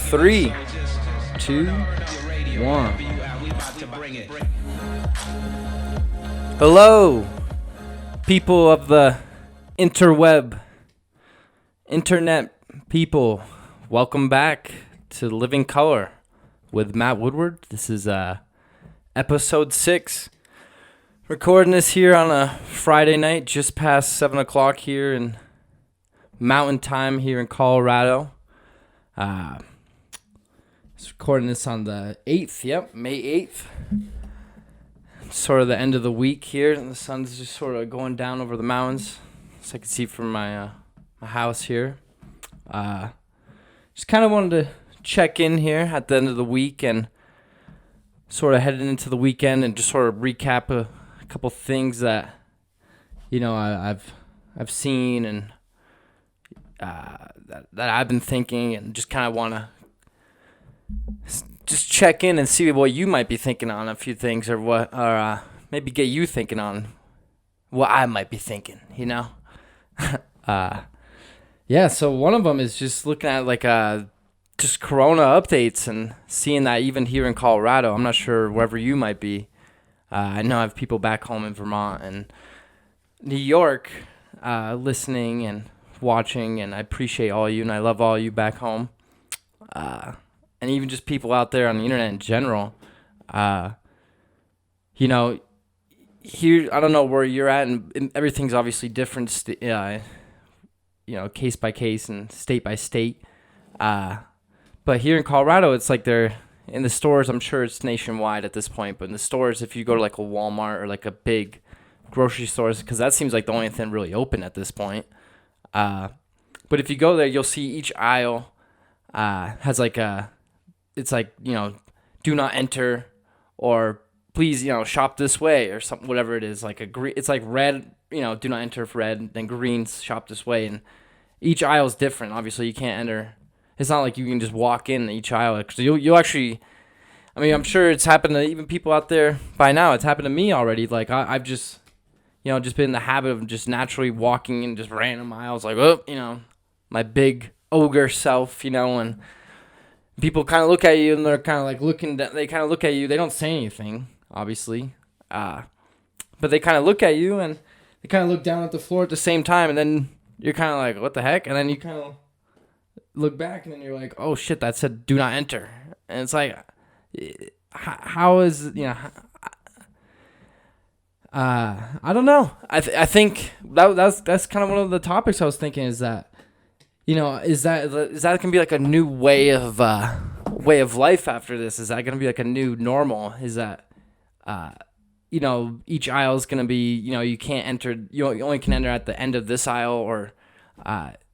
3, 2, 1. Hello, people of the interweb, internet people. Welcome back to Living Color with Matt Woodward. This is episode 6. Recording this here on a Friday night, just past 7 o'clock here in Mountain Time here in Colorado. Recording this on the 8th, May 8th. Sort of the end of the week here, and the sun's just sort of going down over the mountains, so I can see from my house here. Just kind of wanted to check in here at the end of the week and sort of heading into the weekend and just sort of recap a couple things that I've seen and that I've been thinking, and just kind of want to just check in and see what you might be thinking on a few things, or maybe get you thinking on what I might be thinking, So one of them is just looking at just Corona updates and seeing that even here in Colorado. I'm not sure wherever you might be. I know I have people back home in Vermont and New York listening and watching, and I appreciate all you, and I love all you back home. And even just people out there on the internet in general. Here, I don't know where you're at, and everything's obviously different, case by case and state by state. But here in Colorado, it's like they're in the stores. I'm sure it's nationwide at this point, but in the stores, if you go to like a Walmart or like a big grocery stores, because that seems like the only thing really open at this point. But if you go there, you'll see each aisle has it's like, do not enter, or please, shop this way, or something, whatever it is. Like it's like red, do not enter for red, then green, shop this way. And each aisle is different. Obviously, you can't enter. It's not like you can just walk in each aisle. So you'll actually, I'm sure it's happened to even people out there by now. It's happened to me already. Like I've just, just been in the habit of just naturally walking in just random aisles, like, my big ogre self, and people kind of look at you, and they're kind of like they kind of look at you. They don't say anything, obviously. But they kind of look at you, and they kind of look down at the floor at the same time, and then you're kind of like, what the heck? And then you kind of look back, and then you're like, oh shit, that said do not enter. And it's like, how is, I don't know. I think that's kind of one of the topics I was thinking, is that, is that going to be like a new way of life after this? Is that going to be like a new normal? Is that, each aisle is going to be, you can't enter, you only can enter at the end of this aisle, or,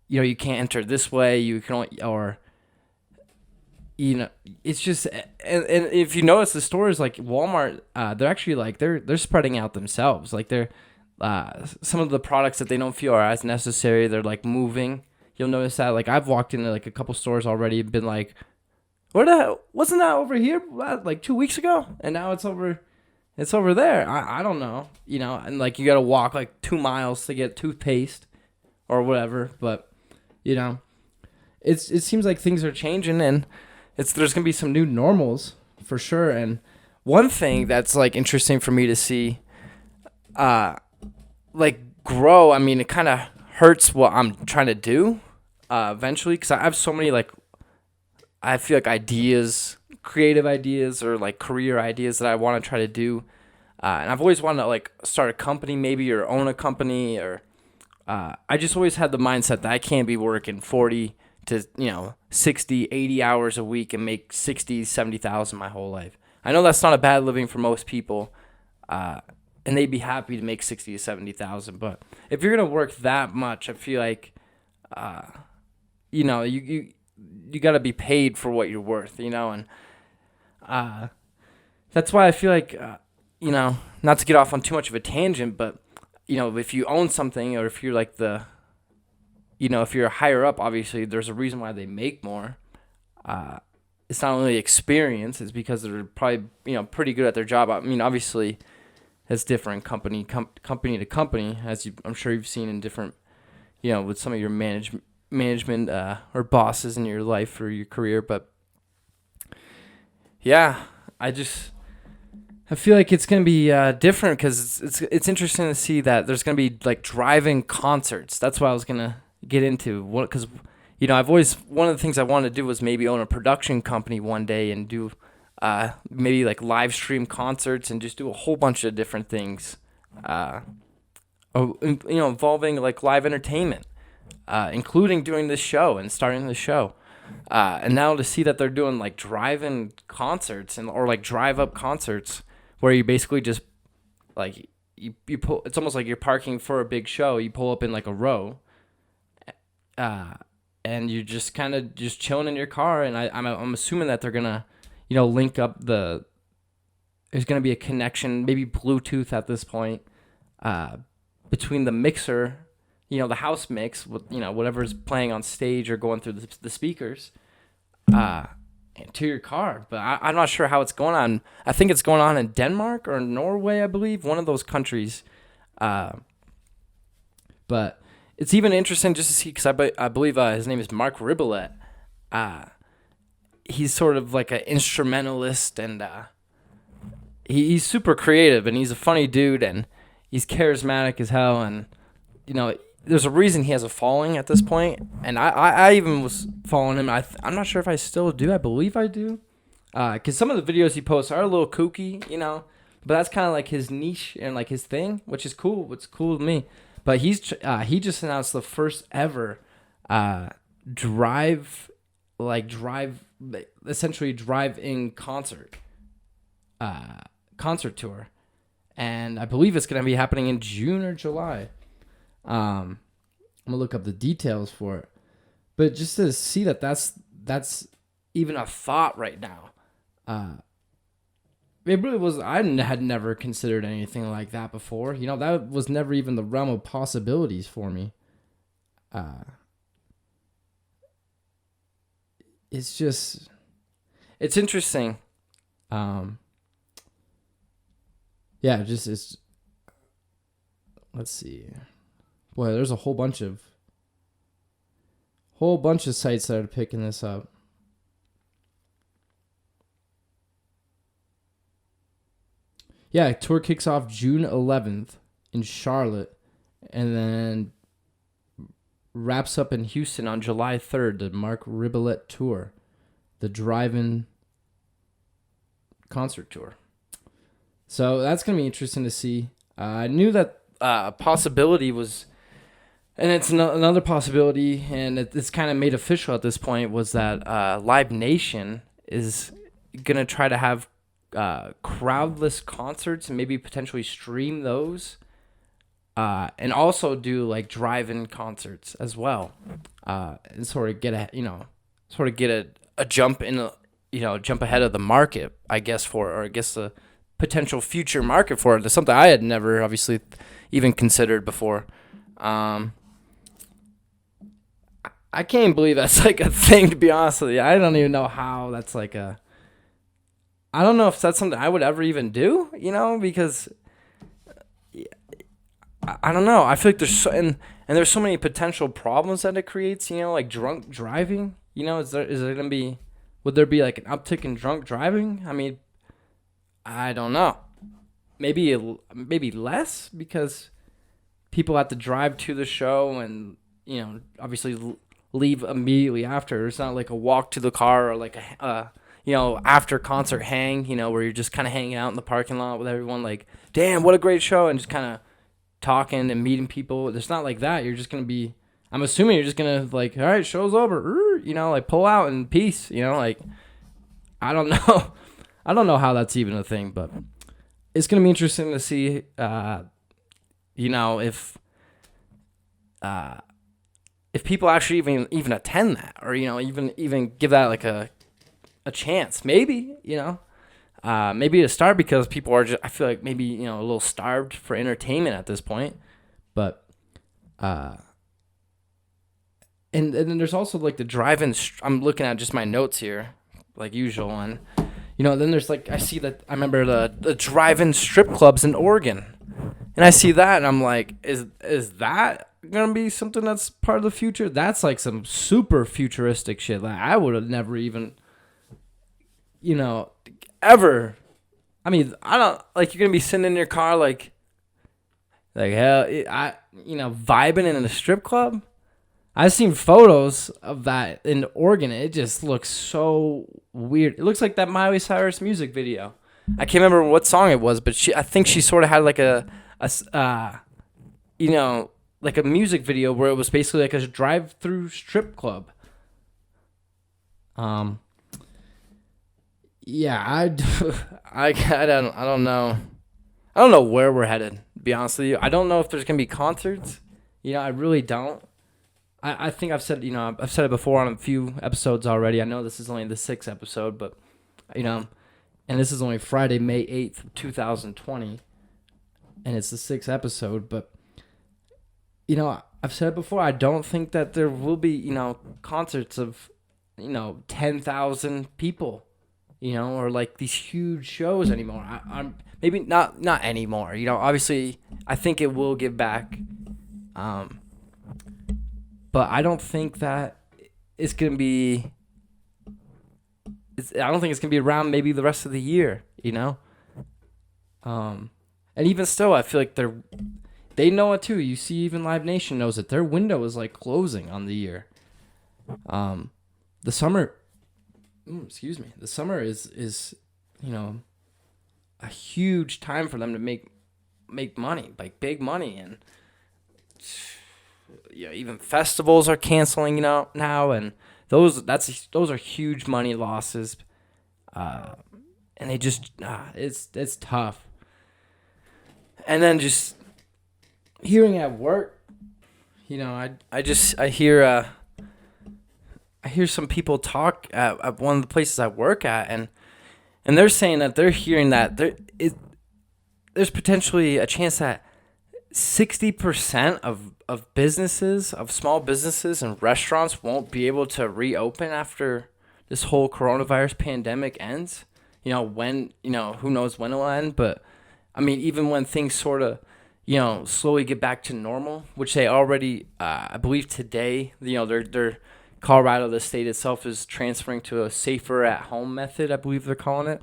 you can't enter this way. You can only, or, it's just, and if you notice, the stores like Walmart, they're actually like, they're spreading out themselves. Like they're, some of the products that they don't feel are as necessary, they're like moving. You'll notice that, like, I've walked into like a couple stores already and been like, wasn't that over here like 2 weeks ago? And now it's over there. I don't know, and like you got to walk like 2 miles to get toothpaste or whatever. But, it seems like things are changing, and there's going to be some new normals for sure. And one thing that's like interesting for me to see, like grow, it kind of hurts what I'm trying to do eventually, because I have so many, like, I feel like ideas, creative ideas, or like career ideas that I want to try to do, and I've always wanted to like start a company maybe, or own a company, or I just always had the mindset that I can't be working 40 to 60, 80 hours a week and make 60, 70,000 my whole life. I know that's not a bad living for most people, and they'd be happy to make 60 to 70,000. But if you're gonna work that much, I feel like, you got to be paid for what you're worth, and that's why I feel like, not to get off on too much of a tangent, but if you own something, or if you're like if you're higher up, obviously there's a reason why they make more. It's not only experience; it's because they're probably pretty good at their job. Obviously, it's different company to company, as I'm sure you've seen in different, with some of your management or bosses in your life or your career. But Yeah, I feel like it's gonna be different because it's interesting to see that there's gonna be like drive-in concerts. That's what I was gonna get into. Because I've always, one of the things I wanted to do was maybe own a production company one day and do maybe like live stream concerts and just do a whole bunch of different things. Involving like live entertainment, including doing this show and starting the show. And now to see that they're doing like drive-in concerts or like drive-up concerts where you basically just like you pull. It's almost like you're parking for a big show. You pull up in like a row, and you're just kind of just chilling in your car. And I'm assuming that they're gonna link up there's gonna be a connection, maybe Bluetooth at this point, between the mixer, the house mix with whatever's playing on stage or going through the speakers, to your car. But I'm not sure how it's going on. I think it's going on in Denmark or Norway, I believe, one of those countries. But it's even interesting just to see, because I believe his name is Mark Ribbolett. He's sort of like an instrumentalist, and he's super creative, and he's a funny dude, and he's charismatic as hell, and there's a reason he has a following at this point, and I even was following him. I'm not sure if I still do. I believe I do, because some of the videos he posts are a little kooky, but that's kind of like his niche and like his thing, which is cool. What's cool to me. But he just announced the first ever essentially drive-in concert tour, and I believe it's gonna be happening in June or July. I'm gonna look up the details for it, but just to see that's even a thought right now. It really was. I had never considered anything like that before. That was never even the realm of possibilities for me. It's interesting. It's. Let's see. Boy, there's a whole bunch of sites that are picking this up. Yeah, tour kicks off June 11th in Charlotte, and then wraps up in Houston on July 3rd, the Mark Ribbolett Tour, the drive-in concert tour. So that's going to be interesting to see. I knew that a possibility was, and it's another possibility, and it's kind of made official at this point, was that Live Nation is going to try to have crowdless concerts and maybe potentially stream those, and also do like drive-in concerts as well, and sort of get a jump in, jump ahead of the market, I guess, the potential future market for it. That's something I had never obviously even considered before. I can't believe that's like a thing, to be honest with you. I don't even know how that's like I don't know if that's something I would ever even do, because I don't know. I feel like there's there's so many potential problems that it creates, like drunk driving. Is there going to be, would there be like an uptick in drunk driving? I mean, I don't know. Maybe less, because people have to drive to the show and, obviously leave immediately after. It's not like a walk to the car or like a after concert hang, where you're just kind of hanging out in the parking lot with everyone, like, damn, what a great show, and just kind of talking and meeting people. It's not like that. You're just going to be, I'm assuming you're just going to like, all right, show's over, like pull out and peace, like, I don't know. I don't know how that's even a thing, but it's going to be interesting to see, if people actually even attend that, or, even give that like a chance, maybe, maybe to start, because people are just, I feel like maybe, a little starved for entertainment at this point. But, and then there's also like the drive-in, I'm looking at just my notes here, like usual, and, then there's like, I see that, I remember the drive-in strip clubs in Oregon, and I see that, and I'm like, is that gonna be something that's part of the future? That's like some super futuristic shit. Like, I would have never even, ever. I mean, I don't like you're gonna be sitting in your car like hell. Vibing in a strip club. I've seen photos of that in Oregon. It just looks so weird. It looks like that Miley Cyrus music video. I can't remember what song it was, but I think she sort of had like like a music video where it was basically like a drive-through strip club. Yeah, I don't know. I don't know where we're headed, to be honest with you. I don't know if there's going to be concerts. I really don't. I think I've said it before on a few episodes already. I know this is only the 6th episode, but, and this is only Friday, May 8th, 2020, and it's the 6th episode, but, I've said it before. I don't think that there will be, concerts of, 10,000 people, or like these huge shows anymore. I'm maybe not anymore. Obviously, I think it will give back. But I don't think that it's going to be... I don't think it's going to be around maybe the rest of the year, And even still, I feel like they know it too. You see, even Live Nation knows it. Their window is like closing on the year. The summer... The summer is a huge time for them to make money, like big money, and even festivals are canceling now, and those are huge money losses, and they just it's tough. And then just hearing at work, I hear some people talk at one of the places I work at, and they're saying that they're hearing that there's potentially a chance that 60% of businesses, of small businesses and restaurants won't be able to reopen after this whole coronavirus pandemic ends. When, who knows when it'll end, but I mean, even when things sort of, slowly get back to normal, which they already, I believe today, they're Colorado, the state itself, is transferring to a safer at home method, I believe they're calling it.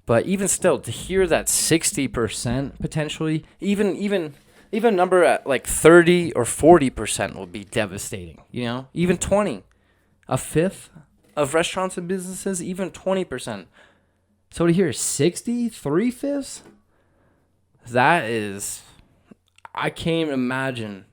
But even still, to hear that 60% potentially, even a number at like 30 or 40% would be devastating. Even 20, a fifth of restaurants and businesses, even 20%. So to hear 60, 3/5, that is, I can't imagine,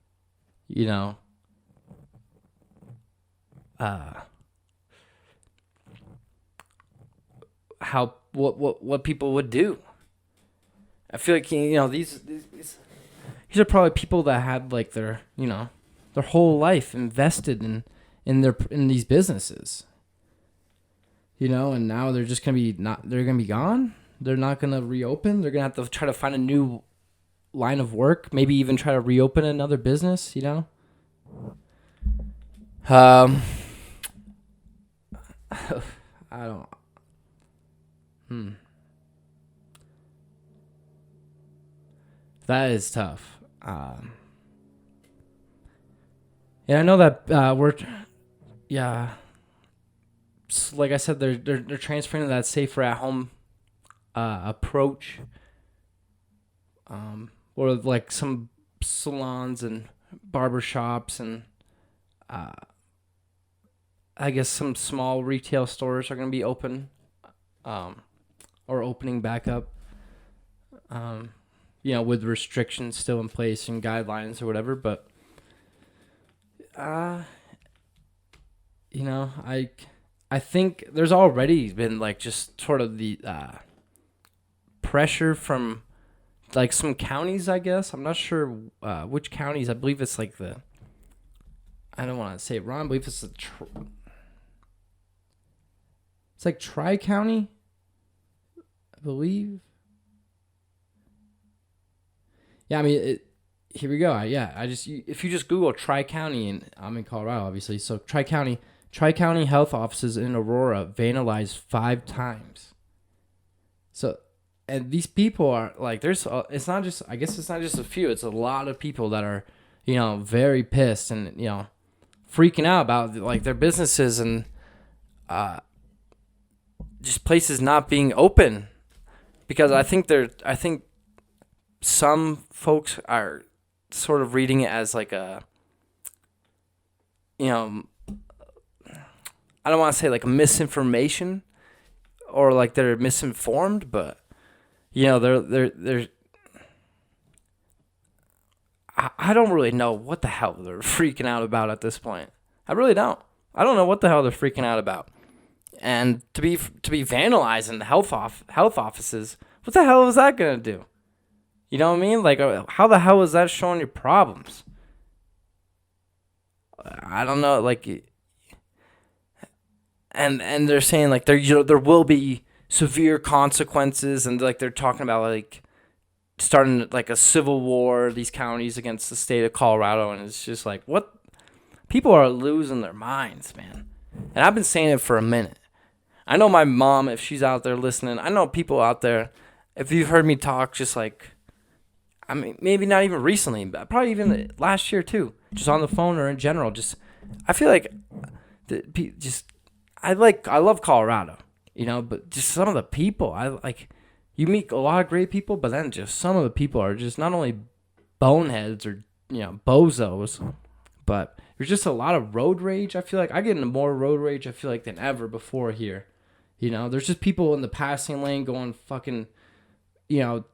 how what people would do. I feel like these are probably people that had like their whole life invested in these businesses. And now they're just they're gonna be gone. They're not gonna reopen. They're gonna have to try to find a new line of work. Maybe even try to reopen another business. I don't. That is tough. And I know that like I said, they're transferring to that safer at home approach. Or like some salons and barbershops and I guess some small retail stores are going to be open, or opening back up, with restrictions still in place and guidelines or whatever. But, I think there's already been like just sort of the pressure from like some counties, I guess. I'm not sure which counties. I believe it's like I don't want to say it wrong. I believe it's it's like Tri-County, I believe. Yeah, I mean, here we go. If you just Google Tri-County, and I'm in Colorado, obviously. So Tri-County health offices in Aurora vandalized 5 times. So, and these people are like, it's not just a few. It's a lot of people that are, very pissed and, freaking out about like their businesses and, just places not being open, because I think some folks are sort of reading it as like a, you know, I don't want to say like a misinformation, or like they're misinformed, but they're I don't really know what the hell they're freaking out about at this point. I really don't. I don't know what the hell they're freaking out about. And to be vandalizing the health offices, what the hell is that gonna do? You know what I mean? Like, how the hell is that showing your problems? I don't know. Like, and they're saying like there will be severe consequences, and like they're talking about like starting like a civil war, these counties against the state of Colorado, and it's just like, what? People are losing their minds, man. And I've been saying it for a minute. I know my mom, if she's out there listening, I know people out there, if you've heard me talk, just like, I mean, maybe not even recently, but probably even last year too, just on the phone or in general, just, I feel like, I love Colorado, but just some of the people, you meet a lot of great people, but then just some of the people are just not only boneheads or, bozos, but there's just a lot of road rage. I feel like I get into more road rage, I feel like, than ever before here. There's just people in the passing lane going fucking,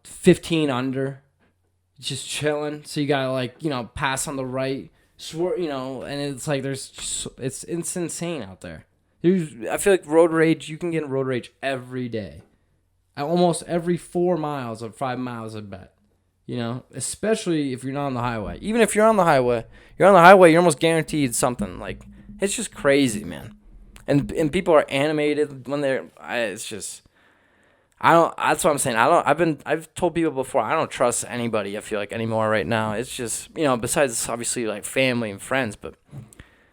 15 under, just chilling. So you gotta pass on the right, and it's like it's insane out there. I feel like road rage, you can get in road rage every day. Almost every 4 miles or 5 miles, I bet. Especially if you're not on the highway. Even if you're on the highway, you're almost guaranteed something. Like, it's just crazy, man. And people are animated when it's just, that's what I'm saying. I've told people before, I don't trust anybody, I feel like, anymore right now. It's just, besides obviously like family and friends, but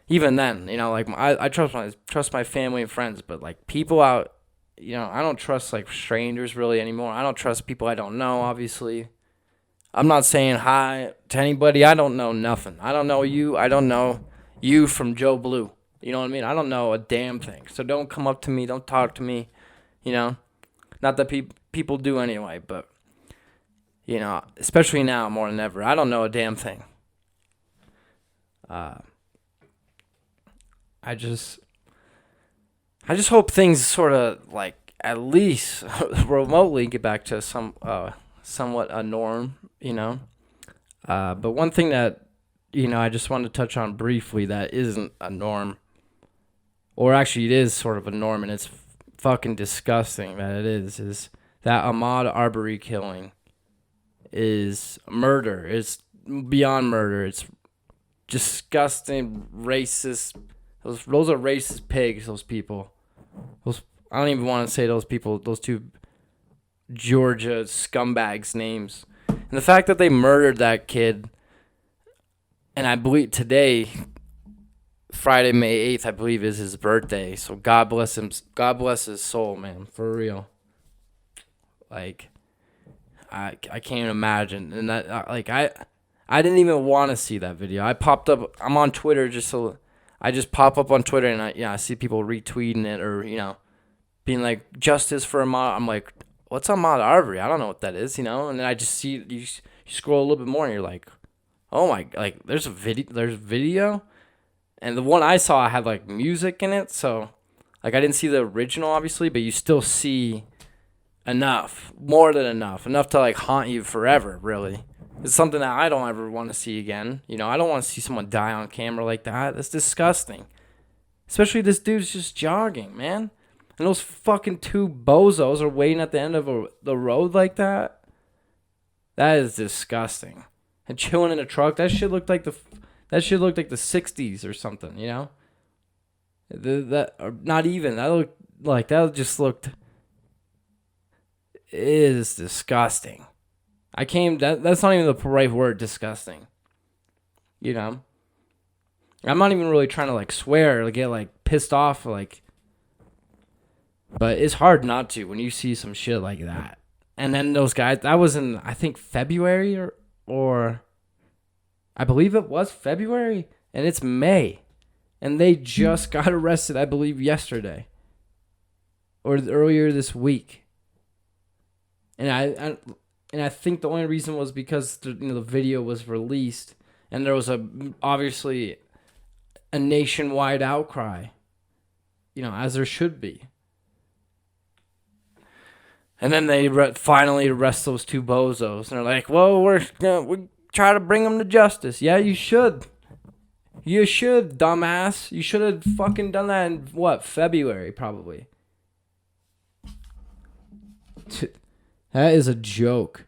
even then, like I trust my family and friends, but like people out, I don't trust like strangers really anymore. I don't trust people I don't know, obviously. I'm not saying hi to anybody. I don't know nothing. I don't know you. I don't know you from Joe Blue. You know what I mean? I don't know a damn thing. So don't come up to me. Don't talk to me. Not that people do anyway, but, especially now more than ever. I don't know a damn thing. I just hope things sort of like at least remotely get back to somewhat a norm, But one thing that, I just wanted to touch on briefly that isn't a norm, or actually it is sort of a norm, and it's fucking disgusting that it is that Ahmaud Arbery killing is murder. It's beyond murder. It's disgusting, racist. Those are racist pigs, those people. I don't even want to say those people, those two Georgia scumbags' names. And the fact that they murdered that kid, and I believe today, Friday, May 8th, I believe, is his birthday. So God bless him. God bless his soul, man, for real. Like, I can't imagine. And that, I didn't even want to see that video. I'm on Twitter I just pop up on Twitter and I see people retweeting it or, being like, justice for Ahmaud. I'm like, what's Ahmaud Arbery? I don't know what that is, And then I just see, you scroll a little bit more and you're like, oh my, like, there's video. And the one I saw had like music in it. So like, I didn't see the original obviously, but you still see more than enough to like haunt you forever, really. It's something that I don't ever want to see again. I don't want to see someone die on camera like that. That's disgusting. Especially this dude's just jogging, man. And those fucking two bozos are waiting at the end of the road like that. That is disgusting. And chilling in a truck, that shit looked like the 60s or something, Not even. That just looked. It is disgusting. That's not even the right word, disgusting. I'm not even really trying to like swear or get like pissed off, like, but it's hard not to when you see some shit like that. And then those guys, that was in, I think, February or I believe it was February, and it's May. And they just got arrested, I believe, yesterday. or earlier this week. And I think the only reason was because the video was released and there was obviously a nationwide outcry, as there should be. And then they finally arrest those two bozos, and they're like, "Well, we try to bring them to justice." Yeah, you should. You should, dumbass. You should have fucking done that in February, probably. That is a joke.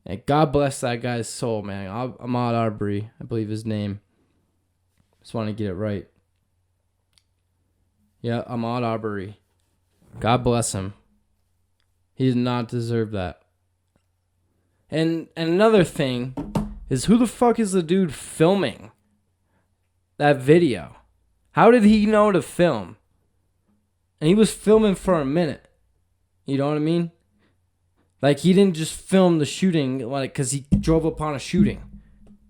And God bless that guy's soul, man. Ahmaud Arbery, I believe his name. Just want to get it right. Yeah, Ahmaud Arbery. God bless him. He did not deserve that. And another thing is, who the fuck is the dude filming that video? How did he know to film? And he was filming for a minute. You know what I mean? Like, he didn't just film the shooting because he drove upon a shooting.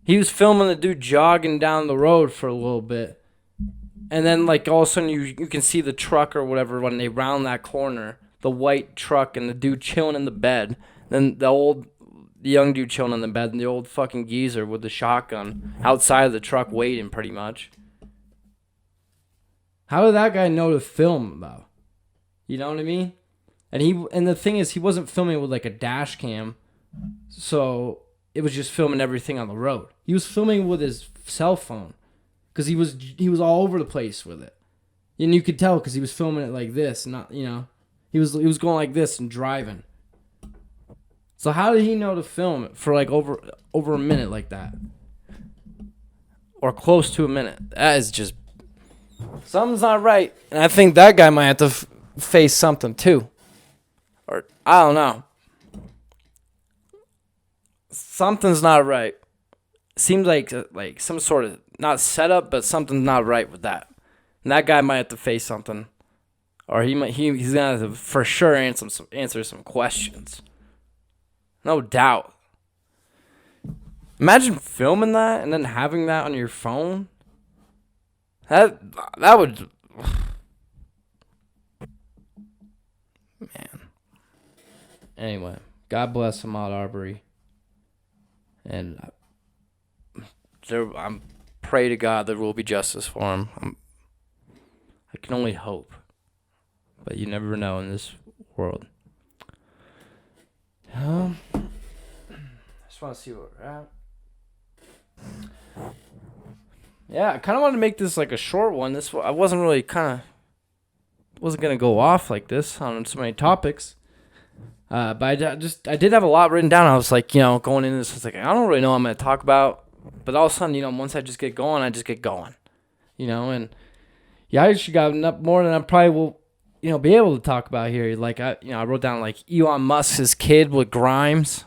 He was filming the dude jogging down the road for a little bit. And then, all of a sudden, you can see the truck or whatever when they round that corner. The white truck and the dude chilling in the bed. Then the young dude chilling in the bed. And the old fucking geezer with the shotgun outside of the truck waiting, pretty much. How did that guy know to film, though? You know what I mean? And the thing is, he wasn't filming with a dash cam, so it was just filming everything on the road. He was filming with his cell phone, because he was all over the place with it, and you could tell because he was filming it like this, not he was going like this and driving. So how did he know to film it for over a minute like that, or close to a minute? That is just something's not right, and I think that guy might have to face something too. Or, I don't know. Something's not right. Seems like some sort of, not setup, but something's not right with that. And that guy might have to face something. Or he's going to have to for sure answer some questions. No doubt. Imagine filming that and then having that on your phone. That would... Man. Anyway, God bless Ahmaud Arbery. And I pray to God there will be justice for him. I can only hope. But you never know in this world. I just want to see where we're at. Yeah, I kind of wanted to make this a short one. I wasn't really going to go off like this on so many topics. But I did have a lot written down. I was going into this, I was I don't really know what I'm going to talk about. But all of a sudden, once I just get going, I just get going. And yeah, I actually got enough more than I probably will, be able to talk about here. I wrote down Elon Musk's kid with Grimes.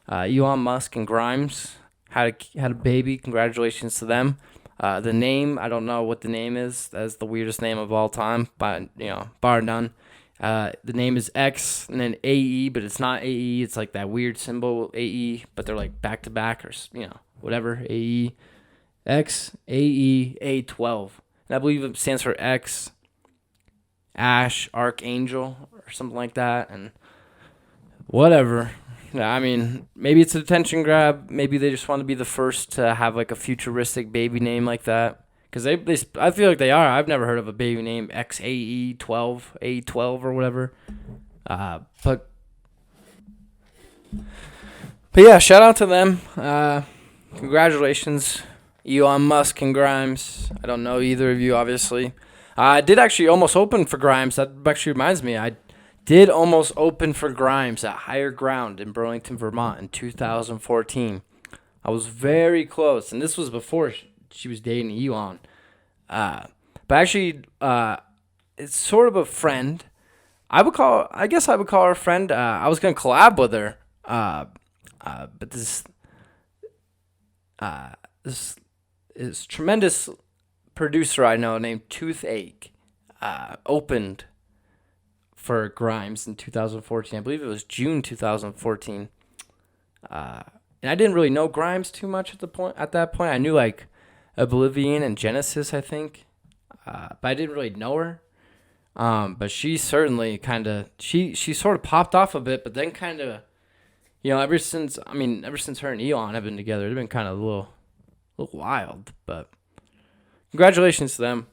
Elon Musk and Grimes had a baby. Congratulations to them. The name, I don't know what the name is. That's the weirdest name of all time, but bar none. The name is X and then AE, but it's not AE. It's that weird symbol AE, but they're back to back or whatever. AE, X, AE, A12, and I believe it stands for X, Ash, Archangel, or something like that. And whatever. I mean, maybe it's an attention grab. Maybe they just want to be the first to have a futuristic baby name like that. Because I feel like they are. I've never heard of a baby name XAE12, A12 or whatever. But yeah, shout out to them. Congratulations, Elon Musk and Grimes. I don't know either of you, obviously. I did actually almost open for Grimes. That actually reminds me. I did almost open for Grimes at Higher Ground in Burlington, Vermont in 2014. I was very close, and this was before she was dating Elon. But actually, it's sort of a friend. I guess I would call her a friend. I was going to collab with her. But this is tremendous producer I know named Toothache, opened for Grimes in 2014. I believe it was June 2014. And I didn't really know Grimes too much at that point. I knew Oblivion and Genesis, I think. But I didn't really know her. But she certainly she sort of popped off a bit, but then kind of, ever since her and Elon have been together, they've been kind of a little wild. But congratulations to them,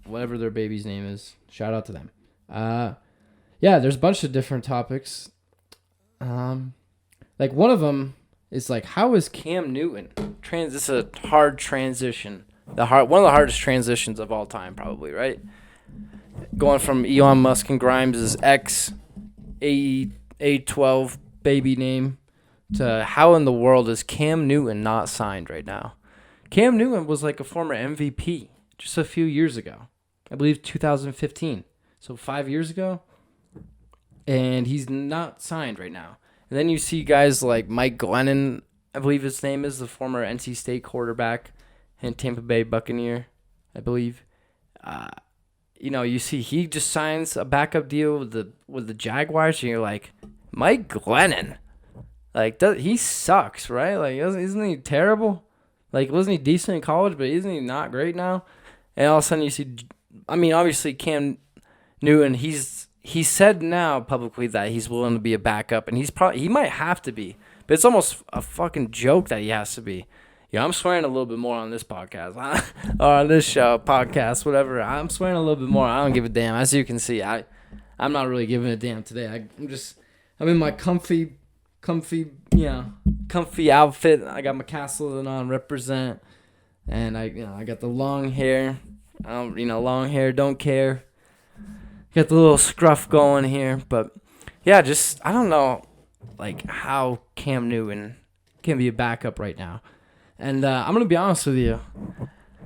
whatever their baby's name is. Shout out to them. Yeah, there's a bunch of different topics. Like one of them is like, how is Cam Newton? This is a hard transition. One of the hardest transitions of all time, probably, right? Going from Elon Musk and Grimes' ex A12 baby name to how in the world is Cam Newton not signed right now? Cam Newton was like a former MVP just a few years ago. I believe 2015. So 5 years ago. And he's not signed right now. And then you see guys like Mike Glennon, I believe his name is, the former NC State quarterback and Tampa Bay Buccaneer, I believe. You see he just signs a backup deal with the Jaguars, and you're like, Mike Glennon, like he sucks, right? Like isn't he terrible? Like wasn't he decent in college, but isn't he not great now? And all of a sudden you see, obviously Cam Newton, he said now publicly that he's willing to be a backup, and he might have to be, but it's almost a fucking joke that he has to be. I'm swearing a little bit more on this podcast, or on this show, podcast, whatever. I'm swearing a little bit more. I don't give a damn. As you can see, I'm not really giving a damn today. I'm in my comfy outfit. I got my Castleton on, represent, and I got the long hair. Long hair, don't care. Got the little scruff going here, but yeah, I don't know, like how Cam Newton can be a backup right now. And I'm going to be honest with you.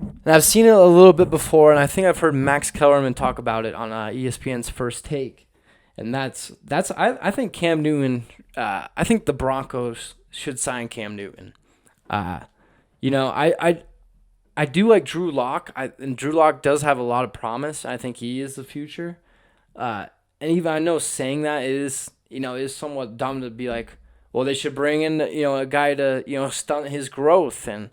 And I've seen it a little bit before, and I think I've heard Max Kellerman talk about it on ESPN's First Take. And I think Cam Newton, I think the Broncos should sign Cam Newton. I do like Drew Lock, and Drew Lock does have a lot of promise. I think he is the future. And even I know saying that is somewhat dumb to be like, well, they should bring in, a guy to, stunt his growth and,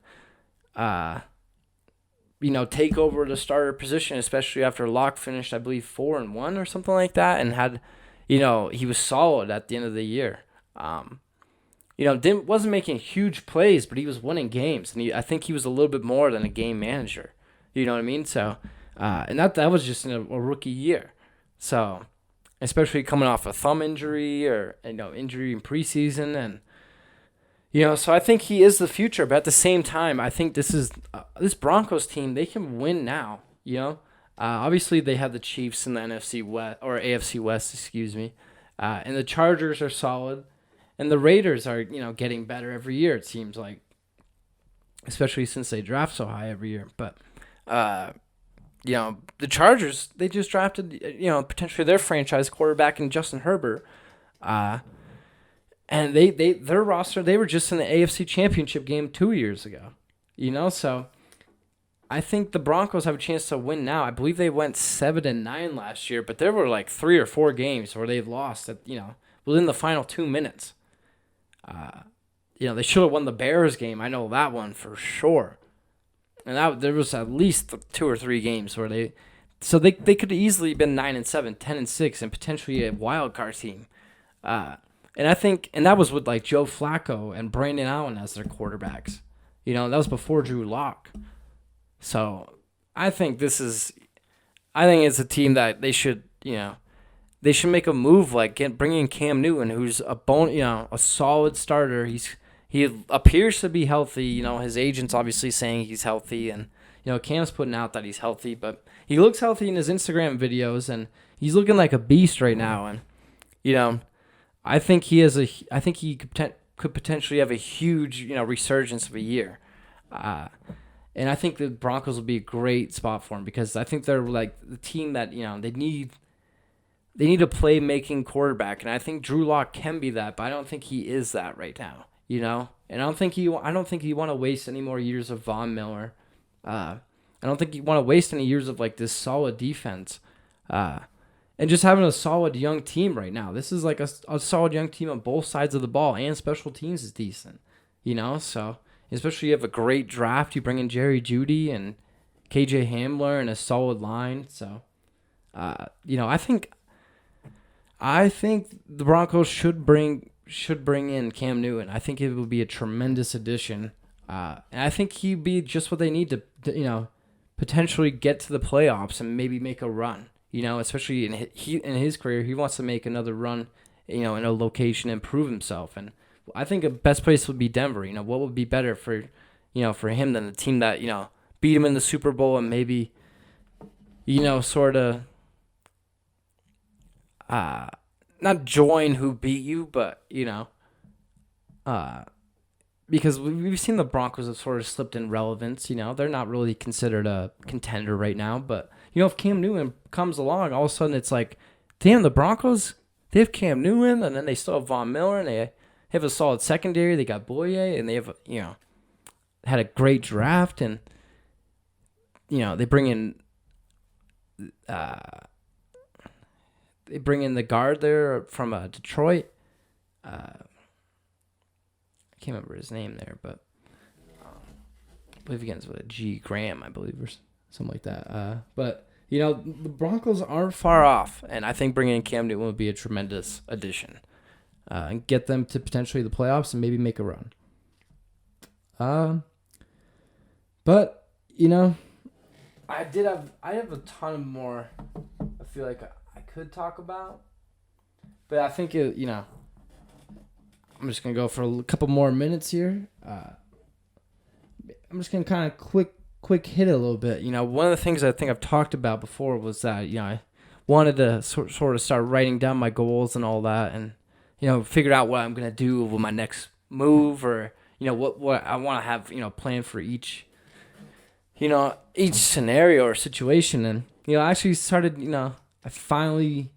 take over the starter position, especially after Locke finished, I believe, 4-1 or something like that, and had, he was solid at the end of the year. Wasn't making huge plays, but he was winning games, and I think he was a little bit more than a game manager. You know what I mean? So, and that was just in a rookie year. So, especially coming off a thumb injury or injury in preseason, and so I think he is the future. But at the same time, I think this Broncos team, they can win now. Obviously they have the Chiefs in the NFC West or AFC West, excuse me, and the Chargers are solid, and the Raiders are getting better every year. It seems like, especially since they draft so high every year, but. The Chargers, they just drafted, potentially their franchise quarterback in Justin Herbert. And their roster, they were just in the AFC Championship game 2 years ago. So I think the Broncos have a chance to win now. I believe they went 7-9 last year, but there were like 3 or 4 games where they lost at, within the final 2 minutes. They should have won the Bears game. I know that one for sure. And there was at least 2 or 3 games where they could have easily been 9-7, 10-6, and potentially a wild card team. And I think, and that was with like Joe Flacco and Brandon Allen as their quarterbacks. That was before Drew Lock. So I think it's a team that they should make a move like bringing Cam Newton, who's a solid starter. He appears to be healthy. His agent's obviously saying he's healthy, and Cam's putting out that he's healthy, but he looks healthy in his Instagram videos, and he's looking like a beast right now. And I think he could potentially have a huge resurgence of a year. And I think the Broncos will be a great spot for him, because I think they're like the team that they need a playmaking quarterback, and I think Drew Lock can be that, but I don't think he is that right now. And I don't think you want to waste any more years of Von Miller. I don't think you want to waste any years of like this solid defense, and just having a solid young team right now. This is like a solid young team on both sides of the ball, and special teams is decent. So especially you have a great draft. You bring in Jerry Jeudy and KJ Hamler and a solid line. So I think the Broncos should bring in Cam Newton. I think it would be a tremendous addition, and I think he'd be just what they need to potentially get to the playoffs and maybe make a run. Especially in his career, he wants to make another run. In a location and prove himself. And I think the best place would be Denver. What would be better for him than the team that beat him in the Super Bowl and maybe sort of not join who beat you, but because we've seen the Broncos have sort of slipped in relevance. They're not really considered a contender right now. But if Cam Newton comes along, all of a sudden it's like, damn, the Broncos. They have Cam Newton, and then they still have Von Miller, and they have a solid secondary. They got Boye, and they have had a great draft, and they bring in the guard there from Detroit. I can't remember his name there, but I believe he begins with a G. Graham, I believe, or something like that. But the Broncos aren't far off, and I think bringing in Cam Newton would be a tremendous addition and get them to potentially the playoffs and maybe make a run. But I have a ton of more. I feel like I could talk about, but I think I'm just gonna go for a couple more minutes here. I'm just gonna kind of quick hit it a little bit. One of the things I think I've talked about before was that, I wanted to sort of start writing down my goals and all that and, figure out what I'm going to do with my next move or, what I want to have, planned for each scenario or situation. And, I actually started, I finally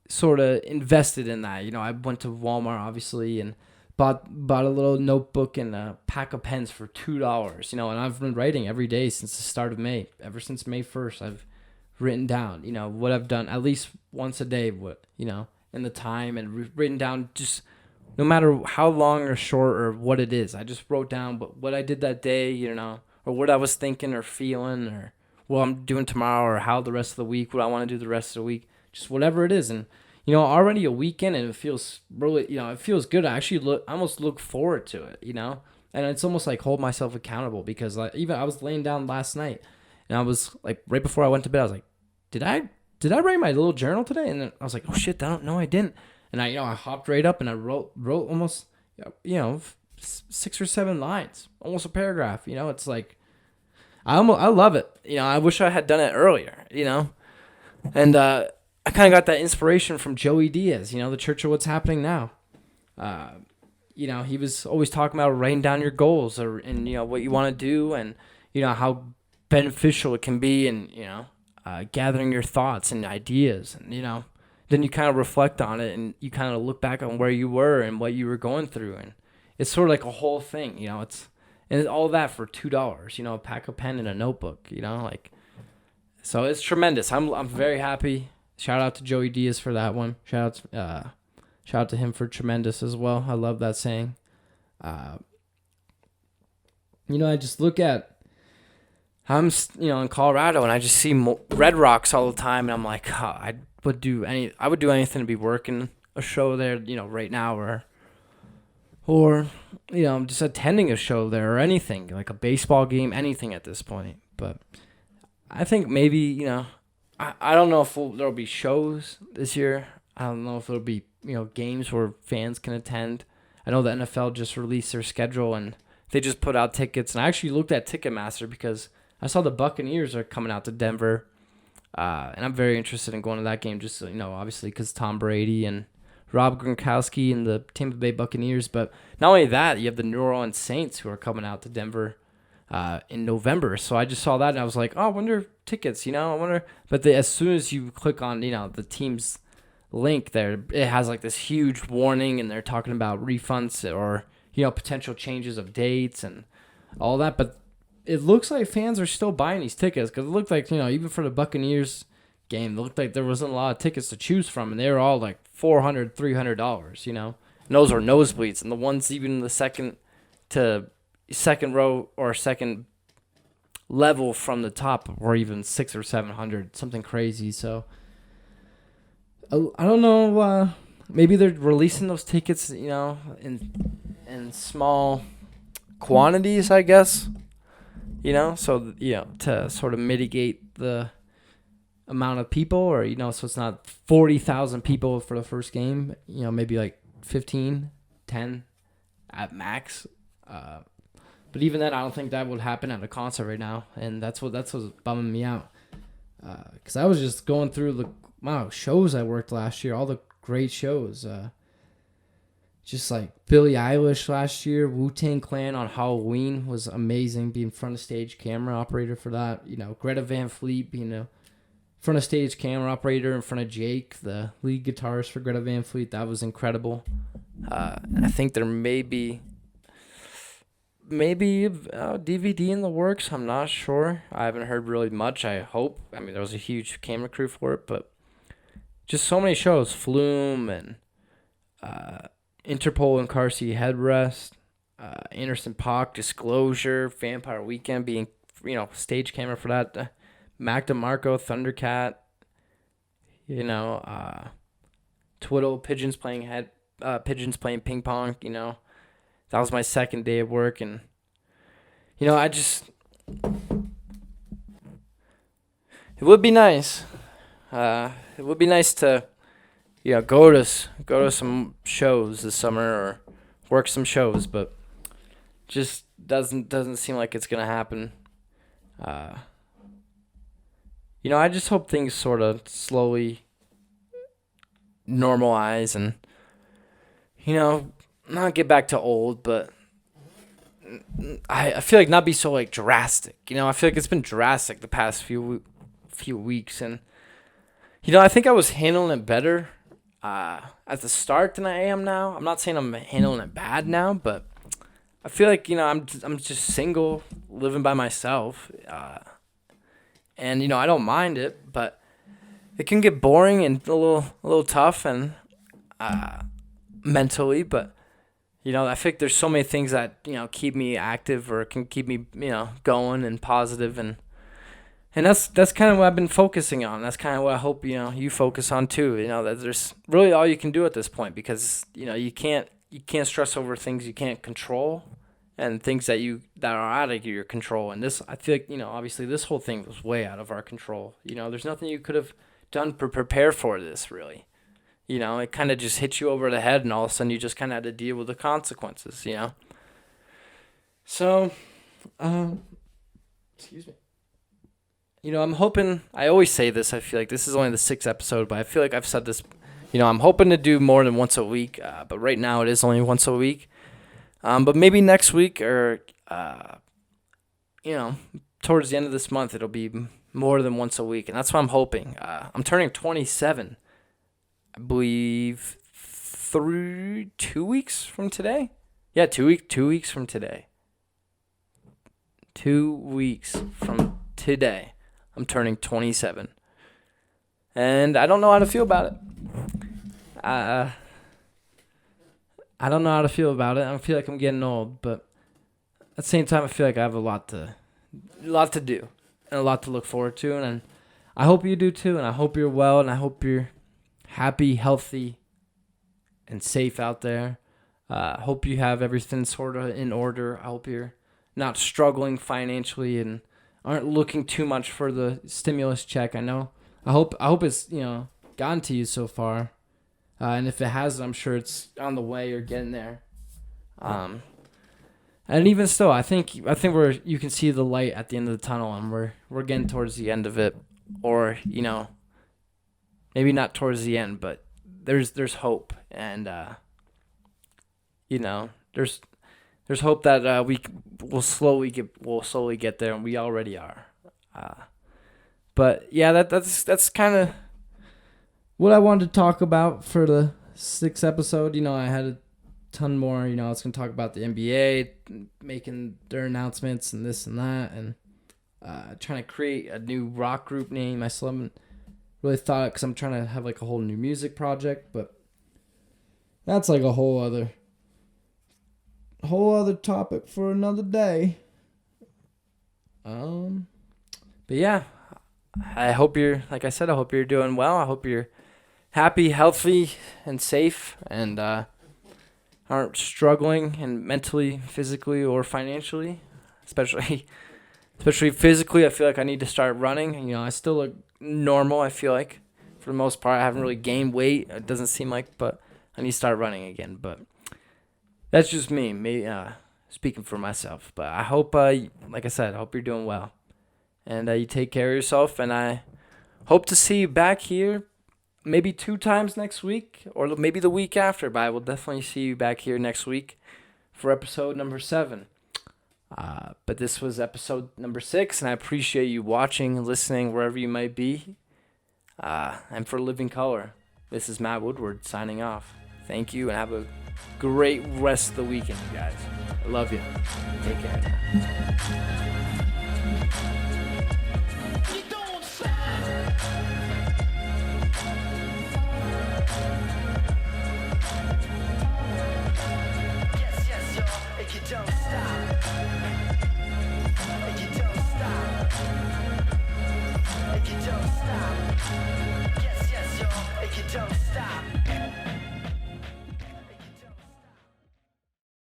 sort of invested in that. I went to Walmart, obviously, and bought a little notebook and a pack of pens for $2. And I've been writing every day since the start of May. Ever since May 1st, I've written down, what I've done at least once a day, in the time, and written down just no matter how long or short or what it is. I just wrote down what I did that day, or what I was thinking or feeling or what I'm doing tomorrow or how the rest of the week, what I want to do the rest of the week, just whatever it is. And already a weekend, and it feels really, it feels good. I actually almost look forward to it, and it's almost like hold myself accountable because I was laying down last night, and I was like, right before I went to bed, I was like, did I write my little journal today? And then I was like, oh shit, I didn't. And I hopped right up and I wrote almost, 6 or 7 lines, almost a paragraph. It's like, I love it. I wish I had done it earlier. And I kind of got that inspiration from Joey Diaz, the Church of What's Happening Now. He was always talking about writing down your goals and what you want to do and, how beneficial it can be and, gathering your thoughts and ideas. And, then you kind of reflect on it and you kind of look back on where you were and what you were going through. And it's sort of like a whole thing, and all that for $2, a pack of pen and a notebook, so it's tremendous. I'm very happy. Shout out to Joey Diaz for that one. Shout out to him for tremendous as well. I love that saying. I just look at, I'm in Colorado and I just see Red Rocks all the time, and I'm like, oh, I would do anything to be working a show there, right now, or just attending a show there or anything like a baseball game, anything at this point. But I think maybe I don't know if there'll be shows this year. I don't know if there'll be, games where fans can attend. I know the NFL just released their schedule and they just put out tickets. And I actually looked at Ticketmaster because I saw the Buccaneers are coming out to Denver. And I'm very interested in going to that game just, obviously because Tom Brady and Rob Gronkowski and the Tampa Bay Buccaneers. But not only that, you have the New Orleans Saints who are coming out to Denver in November. So I just saw that and I was like, oh, I wonder tickets, I wonder. But as soon as you click on, the team's link there, it has like this huge warning and they're talking about refunds or, potential changes of dates and all that. But it looks like fans are still buying these tickets because it looked like, even for the Buccaneers game, it looked like there wasn't a lot of tickets to choose from. And they were all like $400, $300, And those are nosebleeds. And the ones even in the second row or second level from the top were even $600 or $700, something crazy. So I don't know. Maybe they're releasing those tickets, in small quantities, I guess. So to sort of mitigate the amount of people, or so it's not 40,000 people for the first game. Maybe like 15, 10 at max. But even then, I don't think that would happen at a concert right now, and that's what's bumming me out. Because I was just going through the amount of shows I worked last year, all the great shows. Just like Billie Eilish last year, Wu-Tang Clan on Halloween was amazing, being front of stage camera operator for that. Greta Van Fleet being a front of stage camera operator in front of Jake, the lead guitarist for Greta Van Fleet. That was incredible. And I think there may be a DVD in the works. I'm not sure. I haven't heard really much. I hope. I mean, there was a huge camera crew for it, but just so many shows. Flume and Interpol and Car Seat Headrest, Anderson .Paak, Disclosure, Vampire Weekend being, stage camera for that. Mac DeMarco, Thundercat, Twiddle, Pigeons playing ping pong, That was my second day of work, and, it would be nice. It would be nice to, go to some shows this summer or work some shows, but just doesn't seem like it's gonna happen. I just hope things sort of slowly normalize and, not get back to old, but I feel like not be so like drastic. I feel like it's been drastic the past few weeks, and I think I was handling it better at the start than I am now. I'm not saying I'm handling it bad now, but I feel like I'm just single, living by myself, and I don't mind it, but it can get boring and a little tough and mentally, but. I think there's so many things that, keep me active or can keep me, going and positive, and that's kind of what I've been focusing on. That's kind of what I hope, you focus on too. That there's really all you can do at this point, because, you can't stress over things you can't control and things that are out of your control. And this, I feel like, obviously this whole thing was way out of our control. There's nothing you could have done to prepare for this, really. It kind of just hits you over the head, and all of a sudden you just kind of had to deal with the consequences, So, excuse me. I'm hoping, I always say this, I feel like this is only the 6th episode, but I feel like I've said this, I'm hoping to do more than once a week, but right now it is only once a week. But maybe next week or, towards the end of this month, it'll be more than once a week, and that's what I'm hoping. I'm turning 27. I believe 2 weeks from today. Yeah, 2 weeks from today. 2 weeks from today, I'm turning 27, and I don't know how to feel about it. I don't know how to feel about it. I feel like I'm getting old, but at the same time, I feel like I have a lot to do and a lot to look forward to, and I hope you do too. And I hope you're well, and I hope you're happy, healthy, and safe out there. I hope you have everything sort of in order. I hope you're not struggling financially and aren't looking too much for the stimulus check. I hope it's gotten to you so far, and if it hasn't, I'm sure it's on the way or getting there. And even still, I think you can see the light at the end of the tunnel, and we're getting towards the end of it, or maybe not towards the end, but there's hope, and there's hope that we'll slowly get there, and we already are. But yeah, that's kind of what I wanted to talk about for the 6th episode. I had a ton more. I was going to talk about the NBA making their announcements and this and that, and trying to create a new rock group name. I still haven't really thought it, because I'm trying to have like a whole new music project, but that's like a whole other topic for another day. But yeah, I hope you're doing well. I hope you're happy, healthy, and safe, and aren't struggling and mentally, physically, or financially, especially physically. I feel like I need to start running. I still look normal. I feel like for the most part, I haven't really gained weight. It doesn't seem like, but I need to start running again. But that's just me speaking for myself. But I hope, like I said, I hope you're doing well, and you take care of yourself. And I hope to see you back here maybe 2 times next week, or maybe the week after. But I will definitely see you back here next week for episode number 7. But this was episode number 6, and I appreciate you watching and listening wherever you might be. And for Living Color, this is Matt Woodward signing off. Thank you, and have a great rest of the weekend, you guys. I love you. Take care. You don't stop.